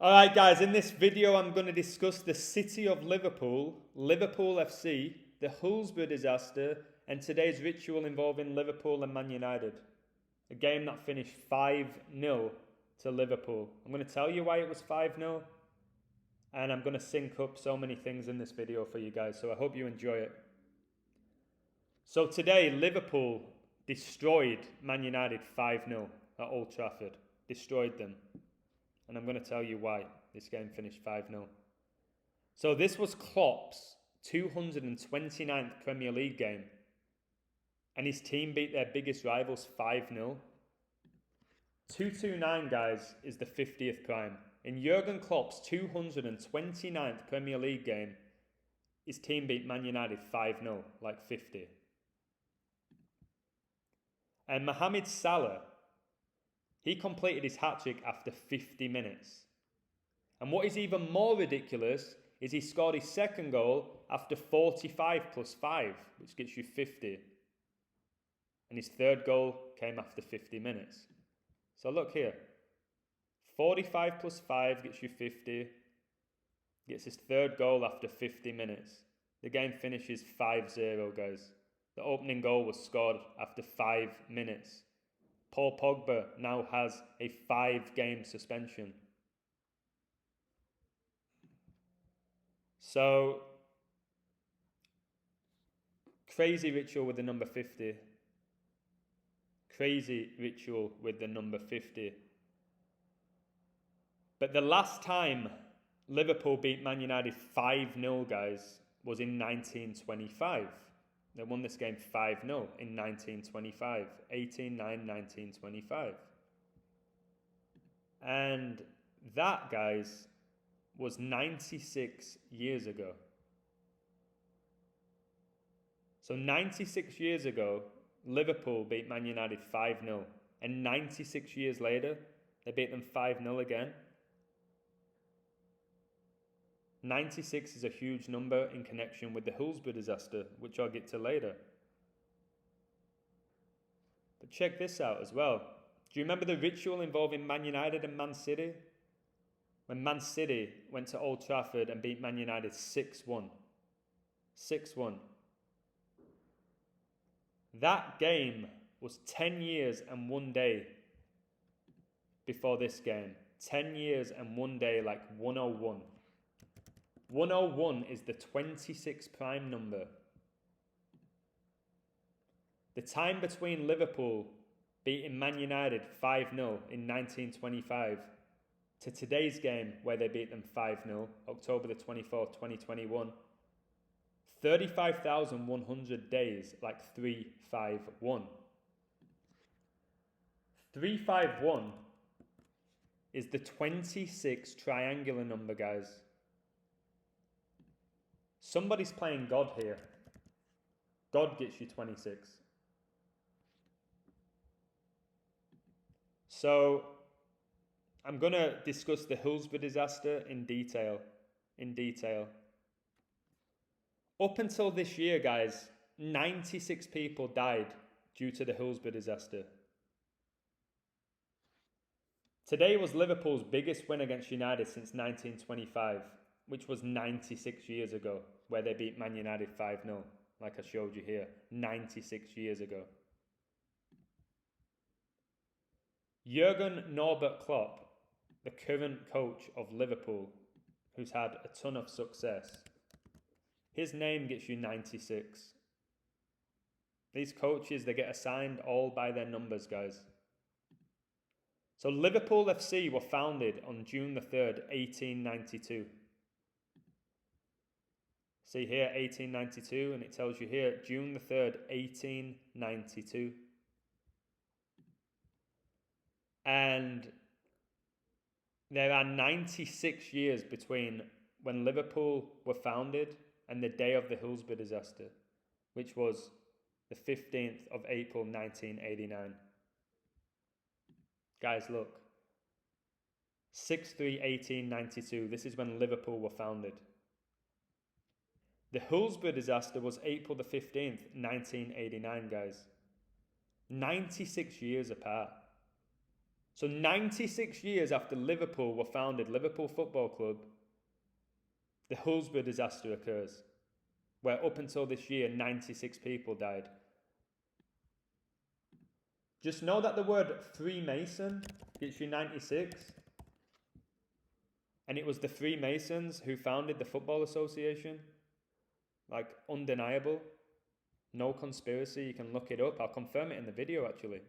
Alright guys, in this video I'm going to discuss the city of Liverpool, Liverpool FC, the Hillsborough disaster, and today's ritual involving Liverpool and Man United. A game that finished 5-0 to Liverpool. I'm going to tell you why it was 5-0, and I'm going to sync up so many things in this video for you guys, so I hope you enjoy it. So today, Liverpool destroyed Man United 5-0 at Old Trafford. Destroyed them. And I'm going to tell you why this game finished 5-0. So this was Klopp's 229th Premier League game. And his team beat their biggest rivals 5-0. 229, guys, is the 50th prime. In Jurgen Klopp's 229th Premier League game, his team beat Man United 5-0, like 50. And Mohamed Salah, he completed his hat-trick after 50 minutes. And what is even more ridiculous is he scored his second goal after 45 plus 5, which gets you 50. And his third goal came after 50 minutes. So look here. 45 plus 5 gets you 50. Gets his third goal after 50 minutes. The game finishes 5-0, guys. The opening goal was scored after 5 minutes. Paul Pogba now has a 5-game suspension. So, crazy ritual with the number 50. Crazy ritual with the number 50. But the last time Liverpool beat Man United 5-0, guys, was in 1925. They won this game 5-0 in 1925, 18-9-1925. And that, guys, was 96 years ago. So 96 years ago, Liverpool beat Man United 5-0. And 96 years later, they beat them 5-0 again. 96 is a huge number in connection with the Hillsborough disaster, which I'll get to later. But check this out as well. Do you remember the ritual involving Man United and Man City? When Man City went to Old Trafford and beat Man United 6-1. 6-1. That game was 10 years and 1 day before this game. 10 years and 1 day, like 101. 101 is the 26 prime number. The time between Liverpool beating Man United 5-0 in 1925 to today's game where they beat them 5-0, October the 24th, 2021, 35,100 days, like 351. 351 is the 26 triangular number, guys. Somebody's playing God here. God gets you 26. So, I'm going to discuss the Hillsborough disaster in detail. Up until this year, guys, 96 people died due to the Hillsborough disaster. Today was Liverpool's biggest win against United since 1925. Which was 96 years ago, where they beat Man United 5-0, like I showed you here, 96 years ago. Jurgen Norbert Klopp, the current coach of Liverpool, who's had a ton of success, his name gets you 96. These coaches, they get assigned all by their numbers, guys. So Liverpool FC were founded on June the 3rd, 1892. See here, 1892, and it tells you here, June the 3rd, 1892. And there are 96 years between when Liverpool were founded and the day of the Hillsborough disaster, which was the 15th of April, 1989. Guys, look. 6/3/1892, this is when Liverpool were founded. The Hillsborough disaster was April the 15th, 1989, guys. 96 years apart. So 96 years after Liverpool were founded, Liverpool Football Club, the Hillsborough disaster occurs, where up until this year, 96 people died. Just know that the word Freemason gets you 96. And it was the Freemasons who founded the Football Association. Like, undeniable. No conspiracy. You can look it up. I'll confirm it in the video, actually.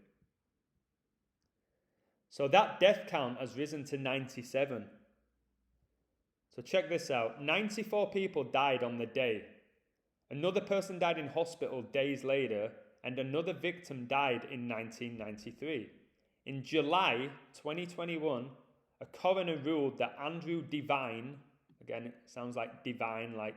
So that death count has risen to 97. So check this out. 94 people died on the day. Another person died in hospital days later, and another victim died in 1993. In July 2021, a coroner ruled that Andrew Devine, again it sounds like divine, like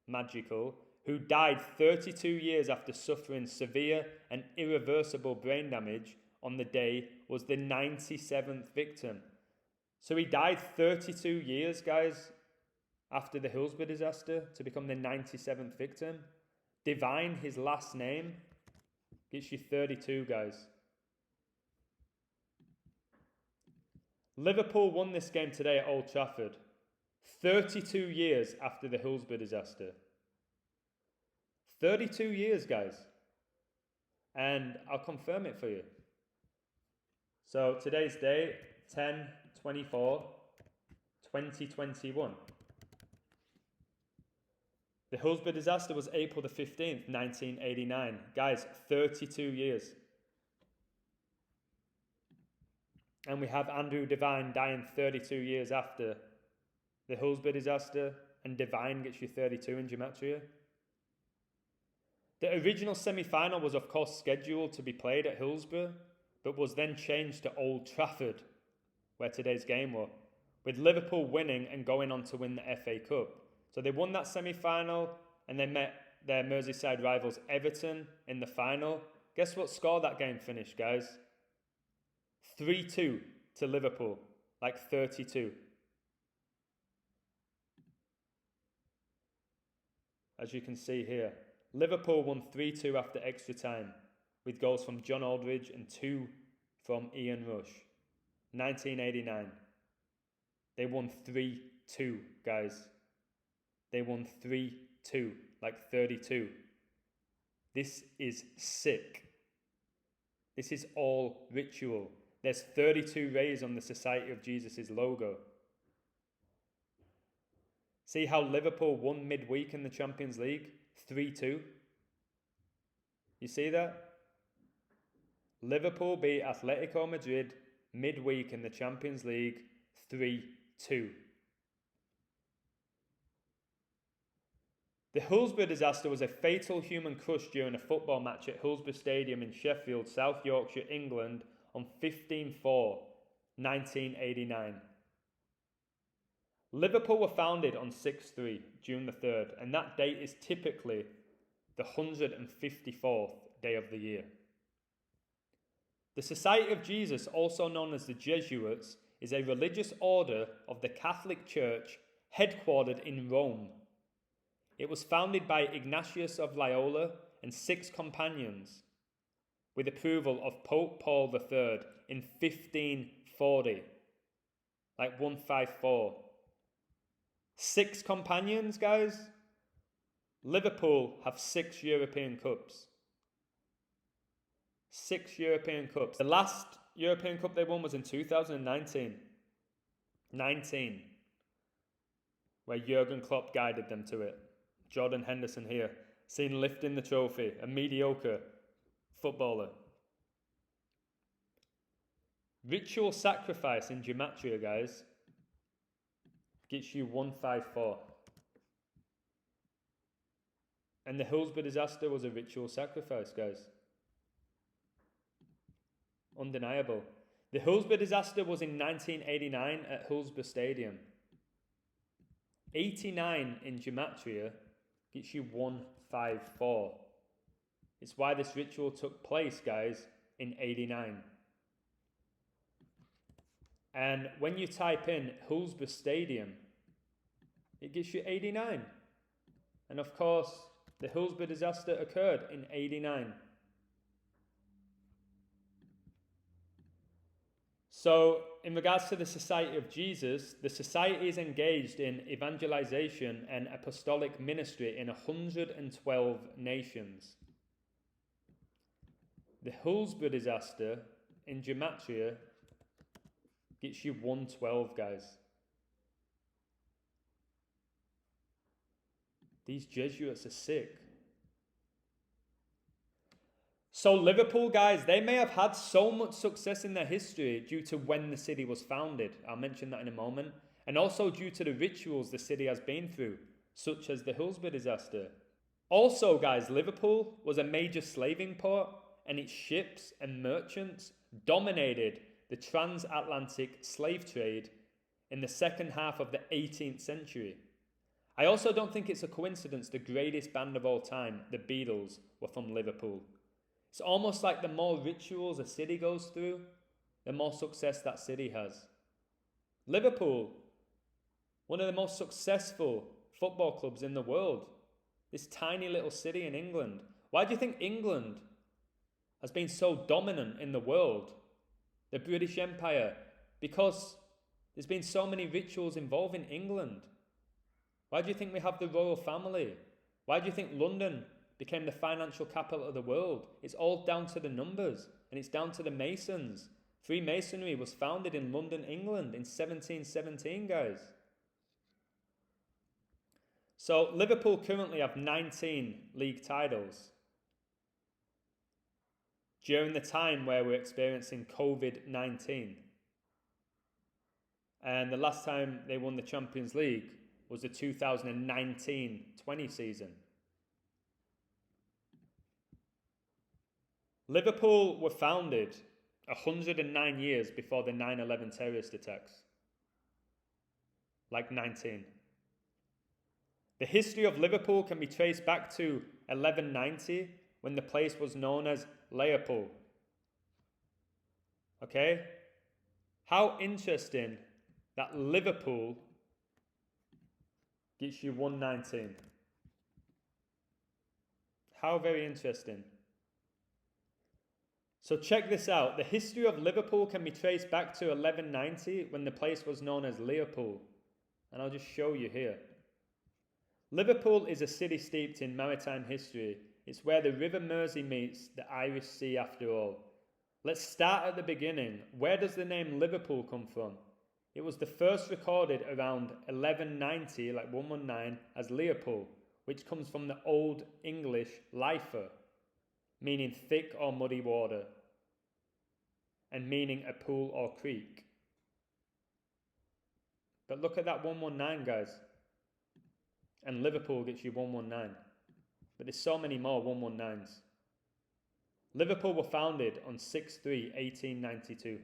magical, who died 32 years after suffering severe and irreversible brain damage on the day, was the 97th victim. So he died 32 years, guys, after the Hillsborough disaster to become the 97th victim. Devine, his last name, gets you 32, guys. Liverpool won this game today at Old Trafford, 32 years after the Hillsborough disaster. 32 years, guys. And I'll confirm it for you. So today's date, 10/24/2021. The Hillsborough disaster was April the 15th, 1989. Guys, 32 years. And we have Andrew Devine dying 32 years after the Hillsborough disaster, and Devine gets you 32 in gematria. The original semi-final was of course scheduled to be played at Hillsborough, but was then changed to Old Trafford, where today's game was, with Liverpool winning and going on to win the FA Cup. So they won that semi-final, and they met their Merseyside rivals Everton in the final. Guess what score that game finished, guys? 3-2 to Liverpool, like 32. As you can see here, Liverpool won 3-2 after extra time, with goals from John Aldridge and 2 from Ian Rush. 1989. They won 3-2, guys. They won 3-2, like 32. This is sick. This is all ritual. There's 32 rays on the Society of Jesus' logo. See how Liverpool won midweek in the Champions League? 3-2. You see that? Liverpool beat Atletico Madrid midweek in the Champions League 3-2. The Hillsborough disaster was a fatal human crush during a football match at Hillsborough Stadium in Sheffield, South Yorkshire, England on 15/4/1989. Liverpool were founded on 6/3, June the 3rd, and that date is typically the 154th day of the year. The Society of Jesus, also known as the Jesuits, is a religious order of the Catholic Church headquartered in Rome. It was founded by Ignatius of Loyola and 6 companions, with approval of Pope Paul III in 1540, like 154. 6 companions, guys. Liverpool have 6 European Cups. 6 European Cups. The last European Cup they won was in 2019. 19. Where Jurgen Klopp guided them to it. Jordan Henderson here, seen lifting the trophy, a mediocre footballer. Ritual sacrifice in gematria, guys, gets you 154. And the Hillsborough disaster was a ritual sacrifice, guys. Undeniable. The Hillsborough disaster was in 1989 at Hillsborough Stadium. 89 in gematria gets you 154. It's why this ritual took place, guys, in 89. And when you type in Hillsborough Stadium, it gets you 89. And of course, the Hillsborough disaster occurred in 89. So, in regards to the Society of Jesus, the Society is engaged in evangelization and apostolic ministry in 112 nations. The Hillsborough disaster in Gematria gets you 112, guys. These Jesuits are sick. So Liverpool, guys, they may have had so much success in their history due to when the city was founded. I'll mention that in a moment. And also due to the rituals the city has been through, such as the Hillsborough disaster. Also, guys, Liverpool was a major slaving port, and its ships and merchants dominated the transatlantic slave trade in the second half of the 18th century. I also don't think it's a coincidence the greatest band of all time, the Beatles, were from Liverpool. It's almost like the more rituals a city goes through, the more success that city has. Liverpool, one of the most successful football clubs in the world. This tiny little city in England. Why do you think England has been so dominant in the world? The British Empire. Because there's been so many rituals involving England. Why do you think we have the royal family? Why do you think London became the financial capital of the world? It's all down to the numbers, and it's down to the Masons. Freemasonry was founded in London, England in 1717, guys. So Liverpool currently have 19 league titles. During the time where we're experiencing COVID-19. And the last time they won the Champions League was the 2019-20 season. Liverpool were founded 109 years before the 9/11 terrorist attacks. Like 19. The history of Liverpool can be traced back to 1190 when the place was known as Liverpool. Okay? How interesting that Liverpool gets you 119. How very interesting. So check this out. The history of Liverpool can be traced back to 1190 when the place was known as Liverpool. And I'll just show you here. Liverpool is a city steeped in maritime history. It's where the River Mersey meets the Irish Sea after all. Let's start at the beginning. Where does the name Liverpool come from? It was the first recorded around 1190, like 119, as Leopold, which comes from the Old English lifer, meaning thick or muddy water, and meaning a pool or creek. But look at that 119, guys. And Liverpool gets you 119. But there's so many more 119s. Liverpool were founded on 6/3/1892.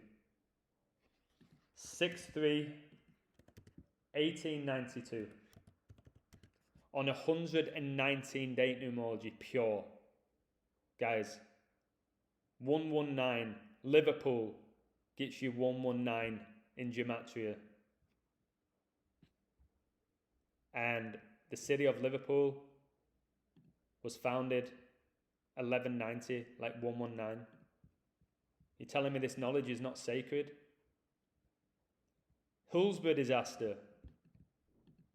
6/3/1892. On 119 date numerology, pure. Guys, 119, Liverpool gets you 119 in Gematria. And the city of Liverpool was founded 1190, like 119. You're telling me this knowledge is not sacred? Hillsborough disaster,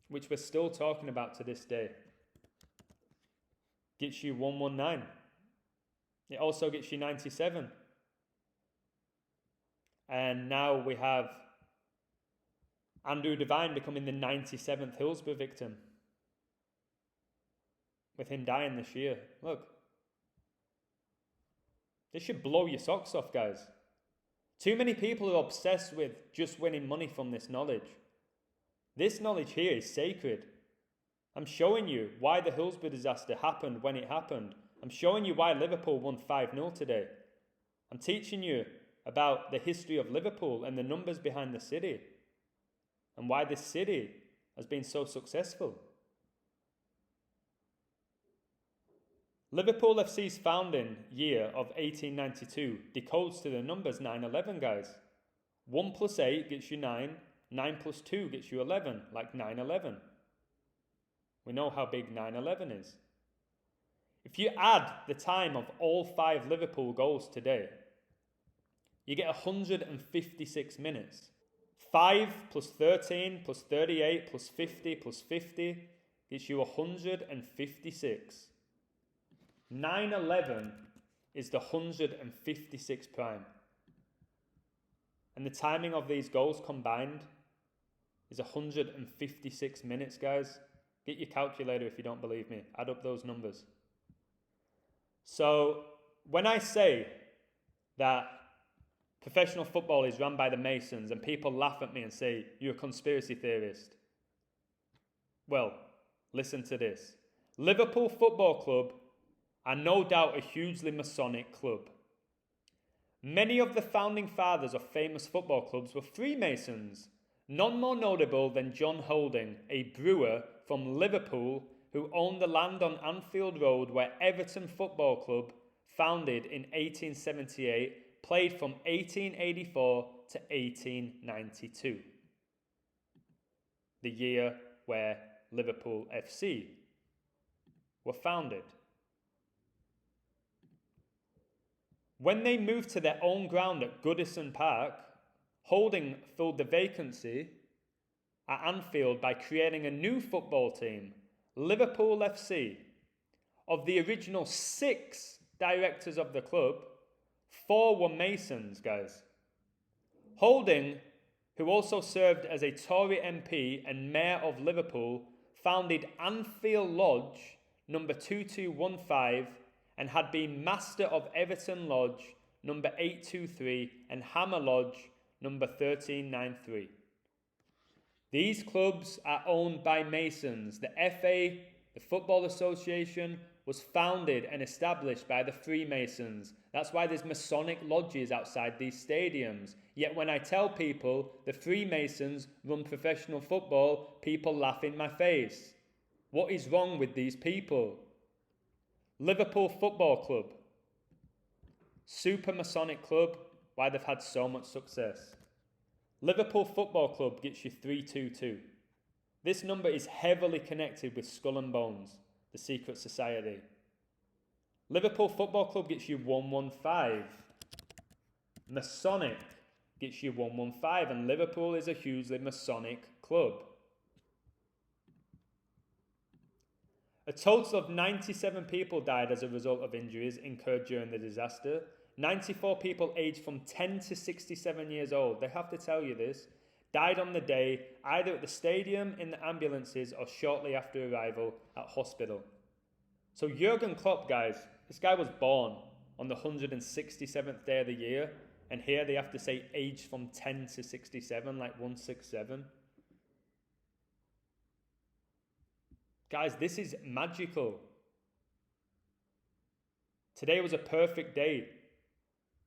which we're still talking about to this day, gets you 119. It also gets you 97. And now we have Andrew Devine becoming the 97th Hillsborough victim, with him dying this year. Look. This should blow your socks off, guys. Too many people are obsessed with just winning money from this knowledge. This knowledge here is sacred. I'm showing you why the Hillsborough disaster happened when it happened. I'm showing you why Liverpool won 5-0 today. I'm teaching you about the history of Liverpool and the numbers behind the city, and why this city has been so successful. Liverpool FC's founding year of 1892 decodes to the numbers 9/11, guys. 1 + 8 gets you 9, 9 + 2 gets you 11, like 9/11. We know how big 9/11 is. If you add the time of all 5 Liverpool goals today, You get 156 minutes. 5 plus 13 plus 38 plus 50 plus 50 gets you 156. 9/11 is the 156 prime. And the timing of these goals combined is 156 minutes, guys. Get your calculator if you don't believe me. Add up those numbers. So when I say that professional football is run by the Masons and people laugh at me and say, you're a conspiracy theorist. Well, listen to this. Liverpool Football Club are no doubt a hugely Masonic club. Many of the founding fathers of famous football clubs were Freemasons, none more notable than John Holding, a brewer from Liverpool who owned the land on Anfield Road where Everton Football Club, founded in 1878, played from 1884 to 1892, the year where Liverpool FC were founded. When they moved to their own ground at Goodison Park, Holding filled the vacancy at Anfield by creating a new football team, Liverpool FC. Of the original 6 directors of the club, 4 were Masons, guys. Holding, who also served as a Tory MP and Mayor of Liverpool, founded Anfield Lodge number 2215 and had been Master of Everton Lodge number 823 and Hammer Lodge number 1393. These clubs are owned by Masons. The FA, the Football Association, was founded and established by the Freemasons. That's why there's Masonic lodges outside these stadiums. Yet when I tell people the Freemasons run professional football, people laugh in my face. What is wrong with these people? Liverpool Football Club, super Masonic club, why they've had so much success. Liverpool Football Club gets you 322. This number is heavily connected with Skull and Bones, the secret society. Liverpool Football Club gets you 115. Masonic gets you 115, and Liverpool is a hugely Masonic club. A total of 97 people died as a result of injuries incurred during the disaster. 94 people aged from 10 to 67 years old, they have to tell you this, died on the day, either at the stadium, in the ambulances, or shortly after arrival at hospital. So Jurgen Klopp, guys, this guy was born on the 167th day of the year, and here they have to say aged from 10 to 67, like 167. Guys, this is magical. Today was a perfect day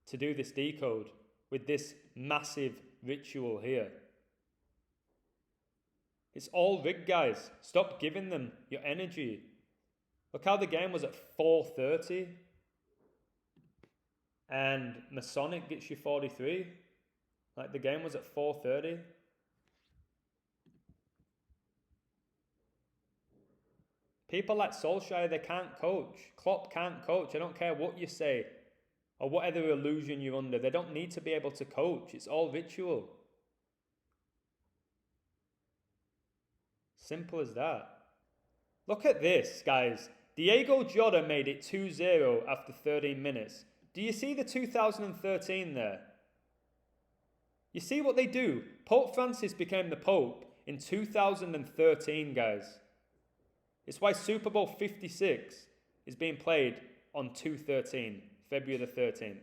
to do this decode with this massive ritual here. It's all rigged, guys. Stop giving them your energy. Look how the game was at 4:30 and Masonic gets you 43. Like the game was at 4:30. People like Solskjaer, they can't coach. Klopp can't coach. I don't care what you say or whatever illusion you're under. They don't need to be able to coach. It's all ritual. Simple as that. Look at this, guys. Diego Jota made it 2-0 after 13 minutes. Do you see the 2013 there? You see what they do? Pope Francis became the Pope in 2013, guys. It's why Super Bowl 56 is being played on 2/13, February the 13th.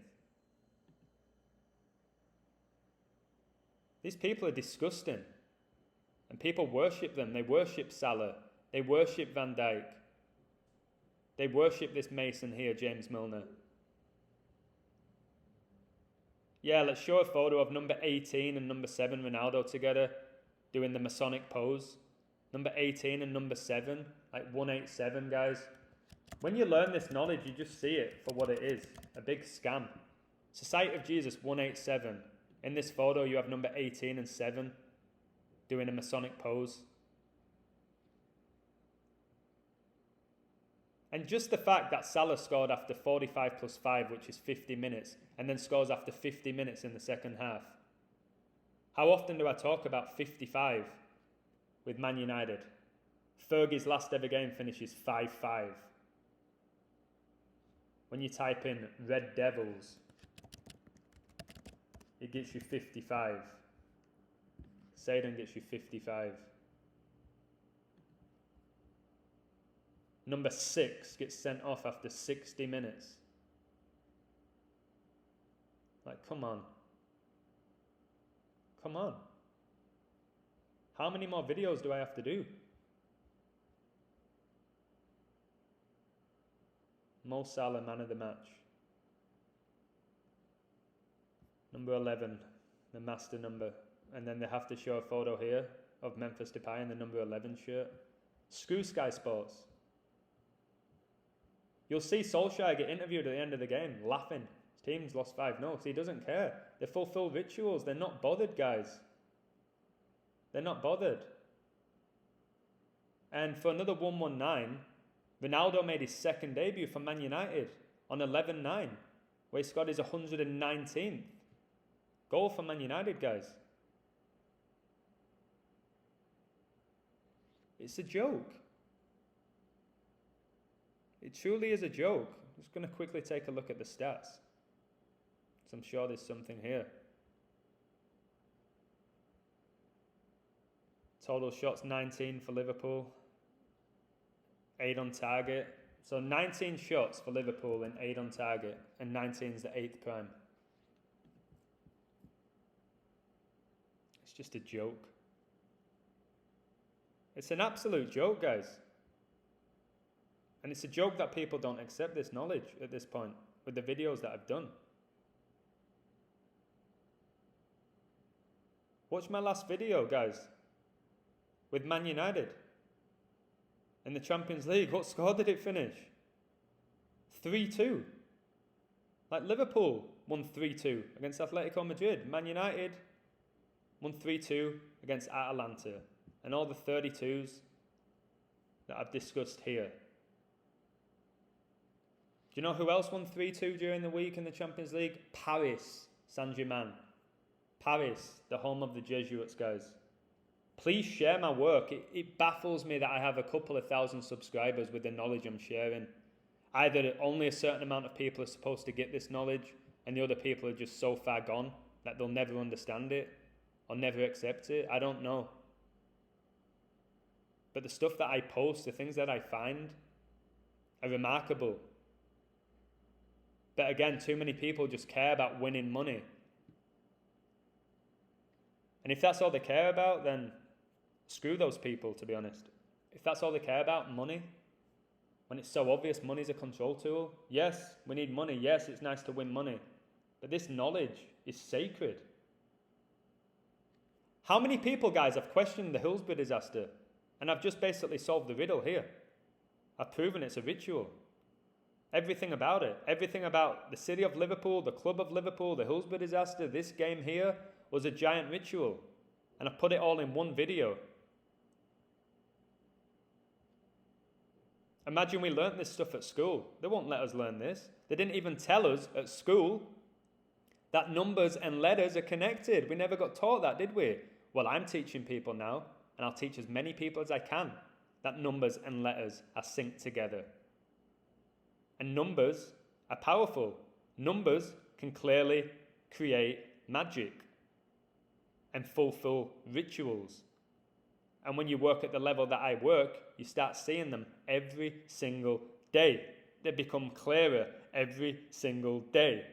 These people are disgusting. And people worship them. They worship Salah. They worship Van Dijk. They worship this Mason here, James Milner. Yeah, let's show a photo of number 18 and number 7 Ronaldo together doing the Masonic pose. Number 18 and number 7, like 187, guys. When you learn this knowledge, you just see it for what it is, a big scam. Society of Jesus 187. In this photo, you have number 18 and 7 doing a Masonic pose. And just the fact that Salah scored after 45 plus 5, which is 50 minutes, and then scores after 50 minutes in the second half. How often do I talk about 55 with Man United? Fergie's last ever game finishes 5-5. When you type in Red Devils, it gets you 55. Seydon gets you 55. Number 6 gets sent off after 60 minutes. Like, come on. Come on. How many more videos do I have to do? Mo Salah, man of the match. Number 11, the master number. And then they have to show a photo here of Memphis Depay in the number 11 shirt. Screw Sky Sports. You'll see Solskjaer get interviewed at the end of the game, laughing. His team's lost 5-0, so he doesn't care. They fulfill rituals. They're not bothered, guys. They're not bothered. And for another 119, Ronaldo made his second debut for Man United on 11-9, where he scored his 119th goal for Man United, guys. It's a joke. It truly is a joke. I'm just going to quickly take a look at the stats, because I'm sure there's something here. Total shots 19 for Liverpool, 8 on target. So 19 shots for Liverpool and 8 on target, and 19 is the 8th prime. It's just a joke. It's an absolute joke, guys. And it's a joke that people don't accept this knowledge at this point with the videos that I've done. Watch my last video, guys, with Man United in the Champions League. What score did it finish? 3-2. Like Liverpool won 3-2 against Atletico Madrid. Man United won 3-2 against Atalanta. And all the 32s that I've discussed here. Do you know who else won 3-2 during the week in the Champions League? Paris Saint-Germain. Paris, the home of the Jesuits, guys. Please share my work. It baffles me that I have a couple of thousand subscribers with the knowledge I'm sharing. Either only a certain amount of people are supposed to get this knowledge, and the other people are just so far gone that they'll never understand it or never accept it. I don't know. But the stuff that I post, the things that I find, are remarkable. But again, too many people just care about winning money. And if that's all they care about, then screw those people, to be honest. If that's all they care about, money, when it's so obvious money's a control tool, yes, we need money. Yes, it's nice to win money. But this knowledge is sacred. How many people, guys, have questioned the Hillsborough disaster? And I've just basically solved the riddle here. I've proven it's a ritual. Everything about it. Everything about the city of Liverpool, the club of Liverpool, the Hillsborough disaster, this game here was a giant ritual. And I've put it all in one video. Imagine we learnt this stuff at school. They won't let us learn this. They didn't even tell us at school that numbers and letters are connected. We never got taught that, did we? Well, I'm teaching people now, and I'll teach as many people as I can that numbers and letters are synced together. And numbers are powerful. Numbers can clearly create magic and fulfill rituals. And when you work at the level that I work, you start seeing them every single day. They become clearer every single day.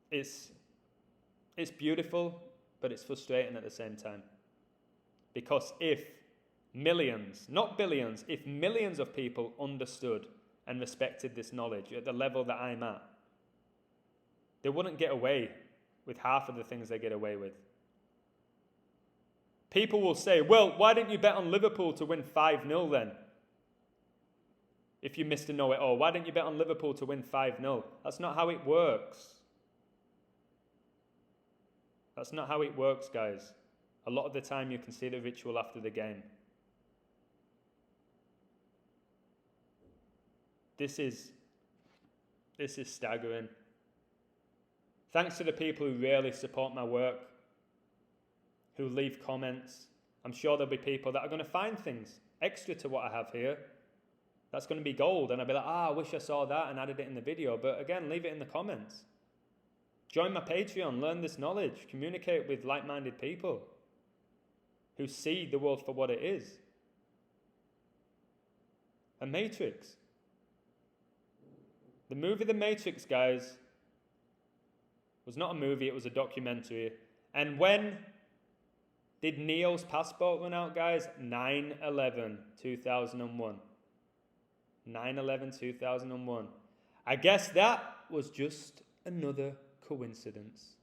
It's beautiful, but it's frustrating at the same time. Because if millions, not billions, if millions of people understood and respected this knowledge at the level that I'm at, they wouldn't get away with half of the things they get away with. People will say, well, why didn't you bet on Liverpool to win 5-0 then? If you missed a know-it-all, why didn't you bet on Liverpool to win 5-0? That's not how it works. That's not how it works, guys. A lot of the time you can see the ritual after the game. This is staggering. Thanks to the people who really support my work, who leave comments. I'm sure there'll be people that are going to find things extra to what I have here. That's going to be gold. And I'll be like, I wish I saw that and added it in the video. But again, leave it in the comments. Join my Patreon, learn this knowledge, communicate with like-minded people who see the world for what it is. A Matrix. The movie The Matrix, guys, was not a movie, it was a documentary. And when did Neo's passport run out, guys? 9/11/2001. 9/11/2001. I guess that was just another coincidence.